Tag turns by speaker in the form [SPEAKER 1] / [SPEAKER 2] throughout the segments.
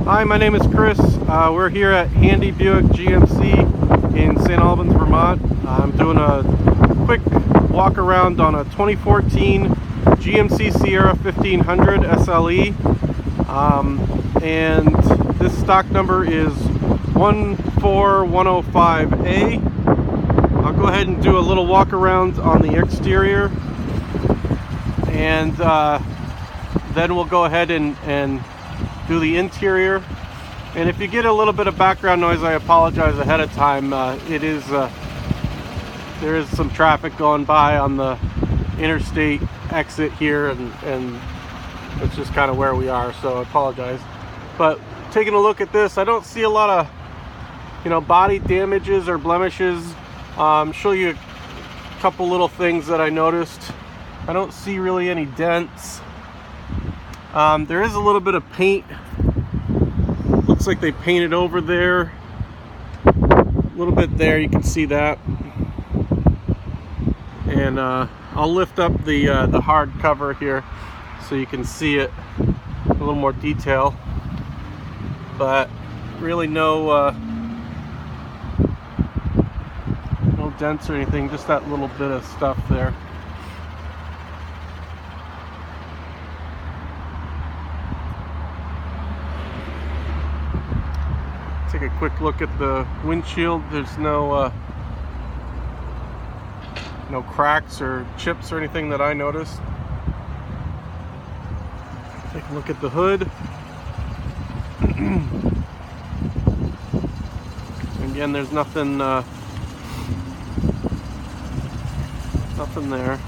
[SPEAKER 1] Hi, my name is Chris. We're here at Handy Buick GMC in St. Albans, Vermont. I'm doing a quick walk around on a 2014 GMC Sierra 1500 SLE. And this stock number is 14105A. I'll go ahead and do a little walk around on the exterior, and then we'll go ahead and do the interior. And if you get a little bit of background noise, I apologize ahead of time. There is some traffic going by on the interstate exit here, and it's just kind of where we are, so I apologize. But taking a look at this, I don't see a lot of body damages or blemishes. Show you a couple little things that I noticed. I don't see really any dents. There is a little bit of paint. Looks like they painted over there. A little bit there, you can see that. And I'll lift up the hard cover here so you can see it a little more detail. But really no dents or anything, just that little bit of stuff there. Take a quick look at the windshield. There's no cracks or chips or anything that I noticed. Take a look at the hood. Again, there's nothing there.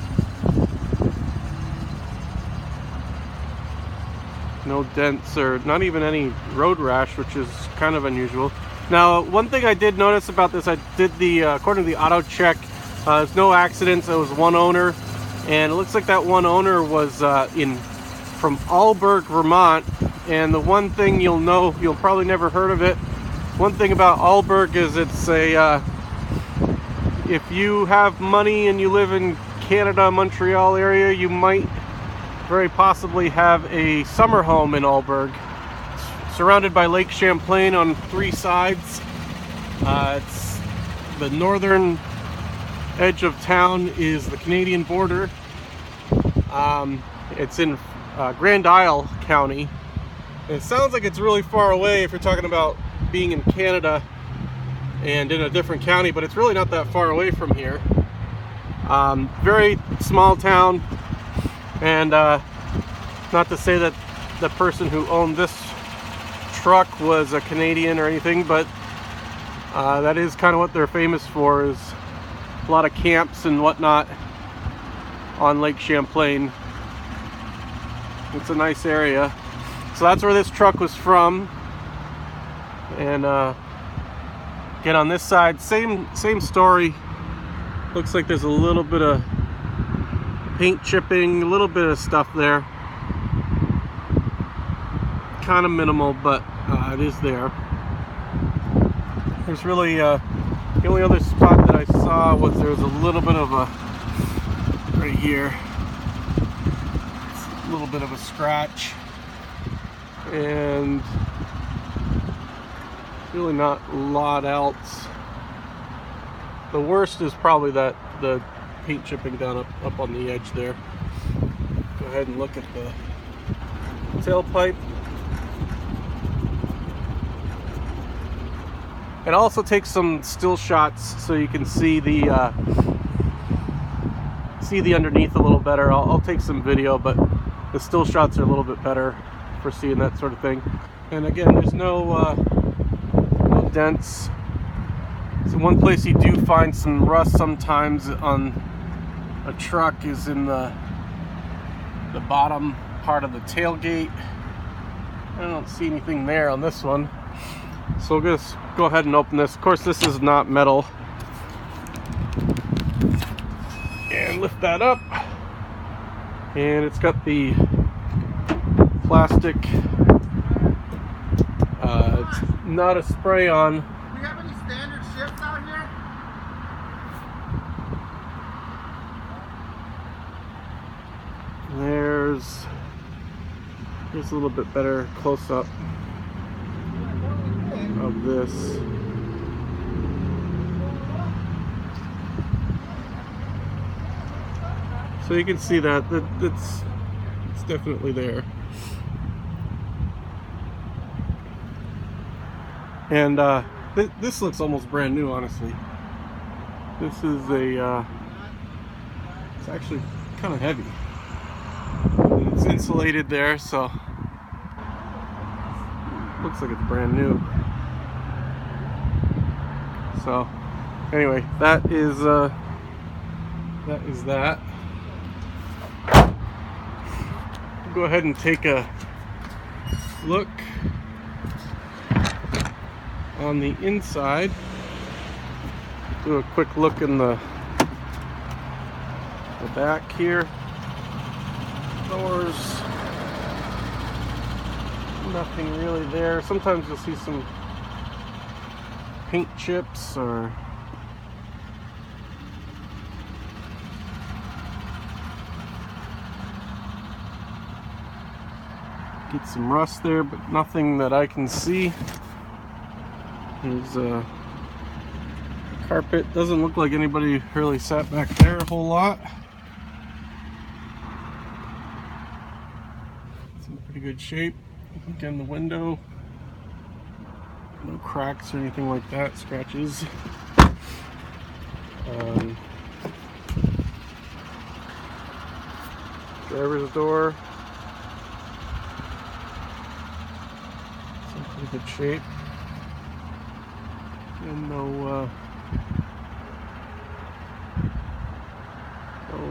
[SPEAKER 1] No dents or not even any road rash, which is kind of unusual. Now, one thing I did notice about this, I did according to the auto check, there's no accidents. It was one owner, and it looks like that one owner was from Alburg, Vermont. And the one thing you'll probably never heard of it. One thing about Alburg is it's if you have money and you live in Canada, Montreal area, you might very possibly have a summer home in Alburg. It's surrounded by Lake Champlain on three sides. It's the northern edge of town is the Canadian border. It's in Grand Isle County. It sounds like it's really far away if you're talking about being in Canada and in a different county, but it's really not that far away from here. Very small town, and not to say that the person who owned this truck was a Canadian or anything, but that is kind of what they're famous for, is a lot of camps and whatnot on Lake Champlain. It's a nice area. So that's where this truck was from. And again, on this side, same story. Looks like there's a little bit of paint chipping, a little bit of stuff there. Kind of minimal, but it is there. There's really the only other spot that I saw was there was a little bit of a right here, a little bit of a scratch, and really not a lot else. The worst is probably the paint chipping down up on the edge there. Go ahead and look at the tailpipe. And also take some still shots so you can see the underneath a little better. I'll take some video, but the still shots are a little bit better for seeing that sort of thing. And again, there's no dents. So one place you do find some rust sometimes on a truck is in the bottom part of the tailgate. I don't see anything there on this one. So we'll just go ahead and open this. Of course, this is not metal. And lift that up. And it's got the plastic, it's not a spray on.
[SPEAKER 2] Do we have any standard shifts out here?
[SPEAKER 1] Here's a little bit better close up. of this. So you can see that it's definitely there. And this looks almost brand new, honestly. This is it's actually kind of heavy. And it's insulated there, so looks like it's brand new. So anyway, that is that. Go ahead and take a look on the inside. Do a quick look in the back here. Doors, nothing really there. Sometimes you'll see some paint chips or get some rust there, but nothing that I can see. There's a carpet. Doesn't look like anybody really sat back there a whole lot. It's in pretty good shape. Again, the window, no cracks or anything like that, scratches. Driver's door, it's in pretty good shape. And no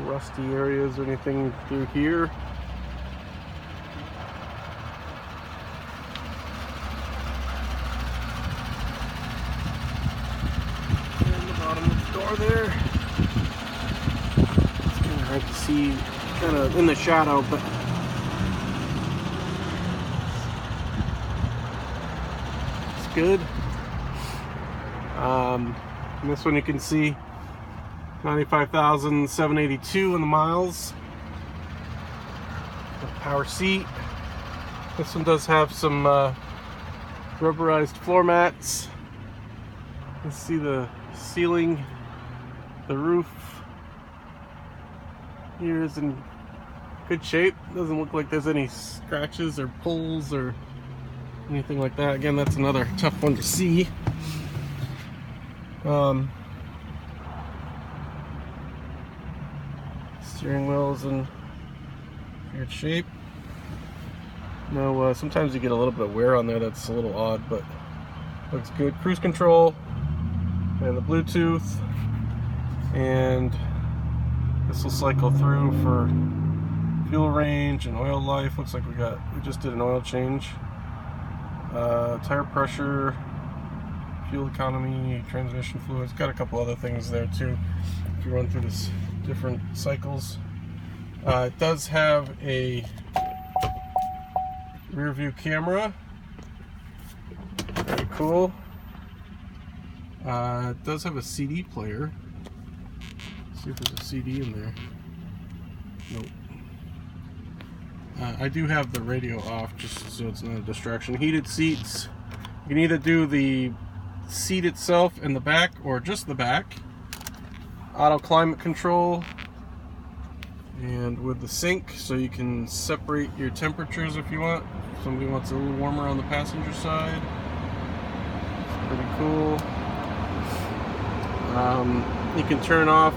[SPEAKER 1] rusty areas or anything through here. And the bottom of the door there. It's kind of hard to see, kind of in the shadow, but it's good. And this one you can see 95,782 in the miles. The power seat. This one does have some rubberized floor mats. You can see the ceiling, the roof here is in good shape. Doesn't look like there's any scratches or pulls or anything like that. Again, that's another tough one to see. Steering wheel's in good shape. No, sometimes you get a little bit of wear on there that's a little odd, but looks good. Cruise control and the Bluetooth, and this will cycle through for fuel range and oil life. Looks like we just did an oil change. Tire pressure, fuel economy, transmission fluids. Got a couple other things there too if you run through this different cycles. It does have a rear view camera. Very cool. It does have a CD player. Let's see if there's a CD in there. Nope. I do have the radio off just so it's not a distraction. Heated seats. You can either do the seat itself in the back or just the back. Auto climate control, and with the sink, so you can separate your temperatures if you want. If somebody wants a little warmer on the passenger side. It's pretty cool. You can turn off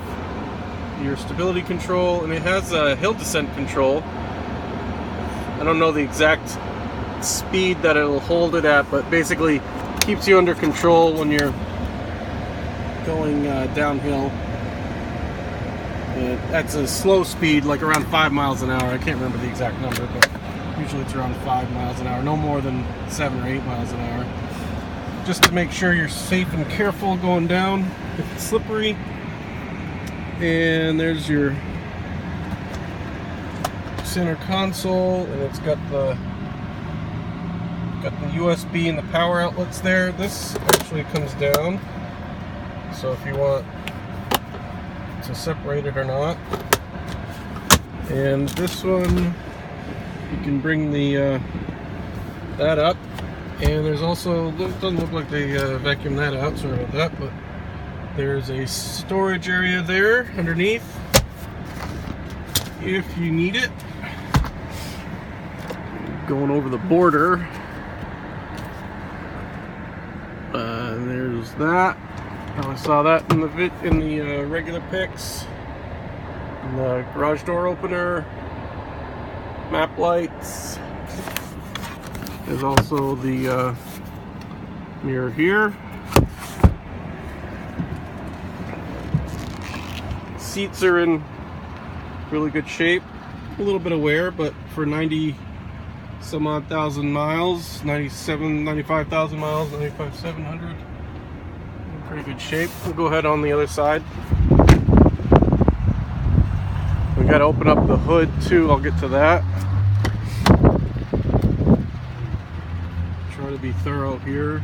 [SPEAKER 1] your stability control, and it has a hill descent control. I don't know the exact speed that it'll hold it at, but basically keeps you under control when you're going downhill. That's a slow speed, like around 5 miles an hour. I can't remember the exact number, but usually it's around 5 miles an hour, no more than 7 or 8 miles an hour. Just to make sure you're safe and careful going down if it's slippery. And there's your center console, and it's got the USB and the power outlets there. This actually comes down, so if you want to separate it or not. And this one, you can bring the that up And there's also, it doesn't look like they vacuumed that out, sorry about that, but there's a storage area there underneath if you need it. Going over the border. And there's that. I saw that in the regular pics. And the garage door opener, map lights. There's also the mirror here. Seats are in really good shape. A little bit of wear, but for 90 some odd thousand miles, 95,000 miles, 95,700, in pretty good shape. We'll go ahead on the other side. We got to open up the hood too. I'll get to that. Try to be thorough here.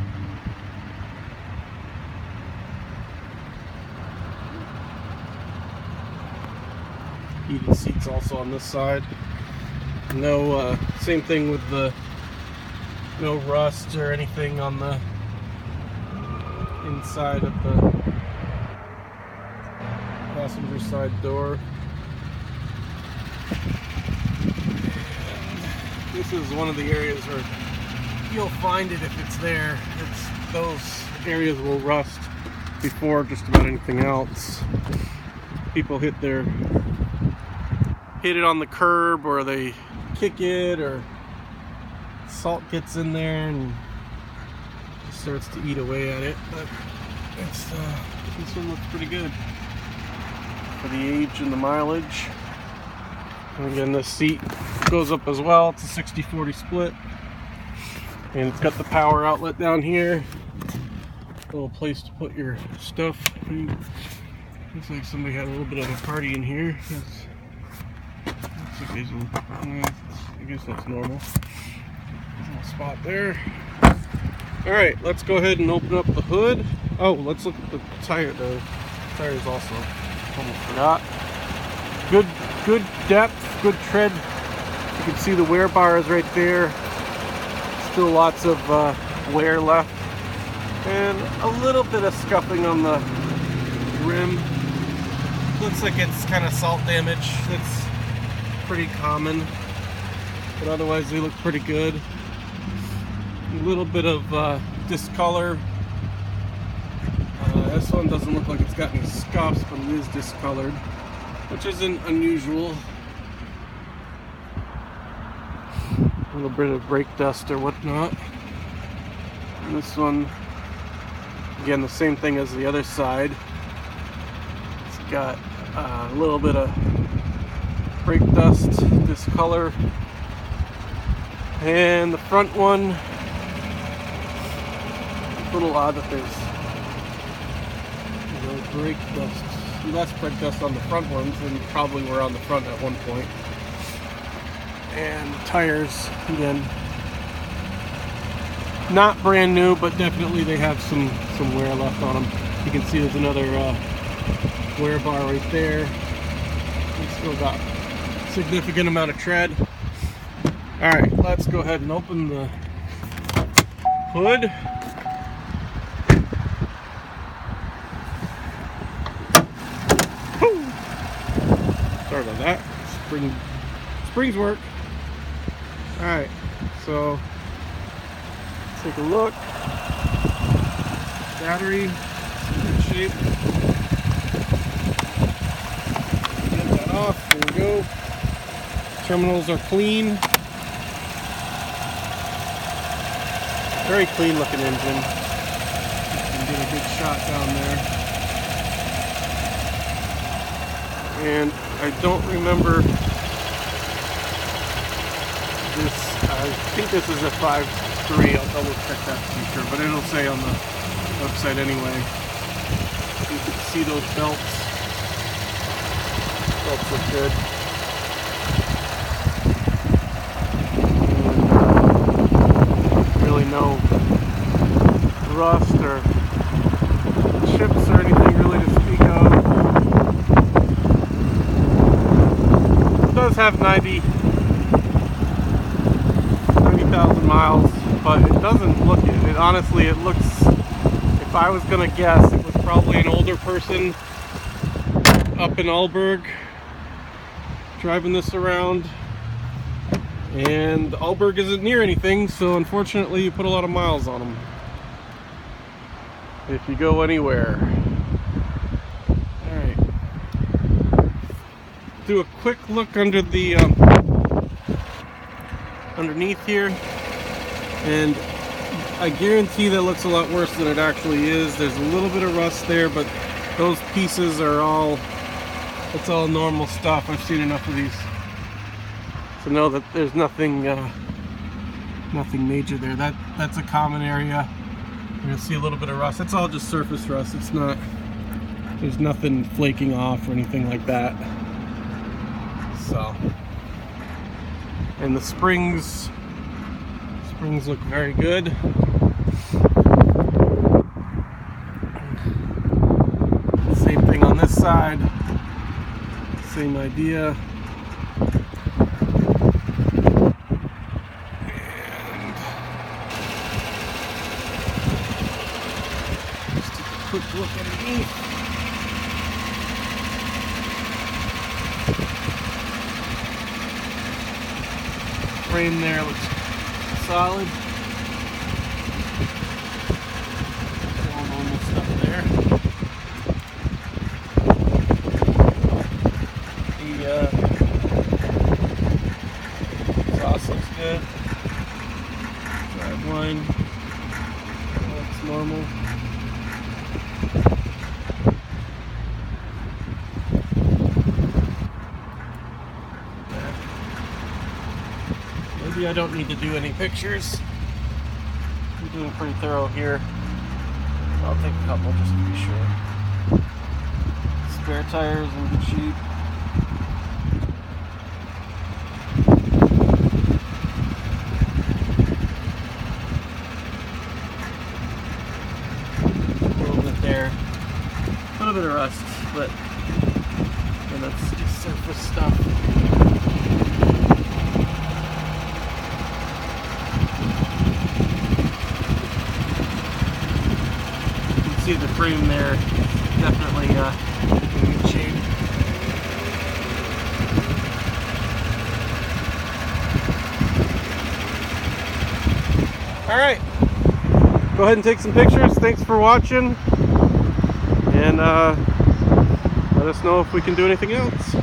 [SPEAKER 1] Heated seats also on this side. No, same thing with the no rust or anything on the inside of the passenger side door. This is one of the areas where you'll find it if it's there. Those areas will rust before just about anything else. People hit it on the curb, or they kick it, or salt gets in there and starts to eat away at it. But this one looks pretty good for the age and the mileage. And again, this seat goes up as well. It's a 60-40 split, and it's got the power outlet down here. A little place to put your stuff. Looks like somebody had a little bit of a party in here. I guess that's normal. Little spot there. Alright, let's go ahead and open up the hood. Oh, let's look at the tire. The tires also. Almost forgot. Good depth, good tread. You can see the wear bars right there. Still lots of wear left. And a little bit of scuffing on the rim. Looks like it's kind of salt damage. It's pretty common, but otherwise they look pretty good. A little bit of discolor. This one doesn't look like it's got any scuffs, but it is discolored, which isn't unusual. A little bit of brake dust or whatnot. And this one, again, the same thing as the other side. It's got a little bit of brake dust, discolor. And the front one, a little odd that there's brake dust, less brake dust on the front ones than probably were on the front at one point. And the tires, again, not brand new, but definitely they have some wear left on them. You can see there's another wear bar right there. It's still got significant amount of tread. Alright, let's go ahead and open the hood. Woo! Sorry about that. Springs work. Alright, so let's take a look. Battery, good shape. Get that off. There we go. Terminals are clean. Very clean looking engine. You can get a good shot down there. And I don't remember this. I think this is a 5.3. I'll double check that feature, but it'll say on the website anyway. You can see those belts. Belts look good. Really no rust or chips or anything really to speak of. It does have 90,000 miles but it doesn't look it. It honestly, it looks, if I was gonna guess, it was probably an older person up in Alberg driving this around. And Alberg isn't near anything, so unfortunately you put a lot of miles on them if you go anywhere. Alright. Do a quick look under the underneath here, and I guarantee that looks a lot worse than it actually is. There's a little bit of rust there, but those pieces are all, it's all normal stuff. I've seen enough of these to know that there's nothing nothing major there. That's a common area. You're gonna see a little bit of rust. It's all just surface rust. It's not, there's nothing flaking off or anything like that. So, and the springs look very good. Same thing on this side. Same idea. And just a quick look underneath. Frame there looks solid. All normal stuff there. The exhaust looks good. Drive line looks normal. Maybe I don't need to do any pictures. I'm doing pretty thorough here. I'll take a couple just to be sure. Spare tires in good shape. A little bit there. A little bit of rust, but and that's just surface stuff. See the frame there, definitely in good shape. Alright, go ahead and take some pictures. Thanks for watching, and let us know if we can do anything else.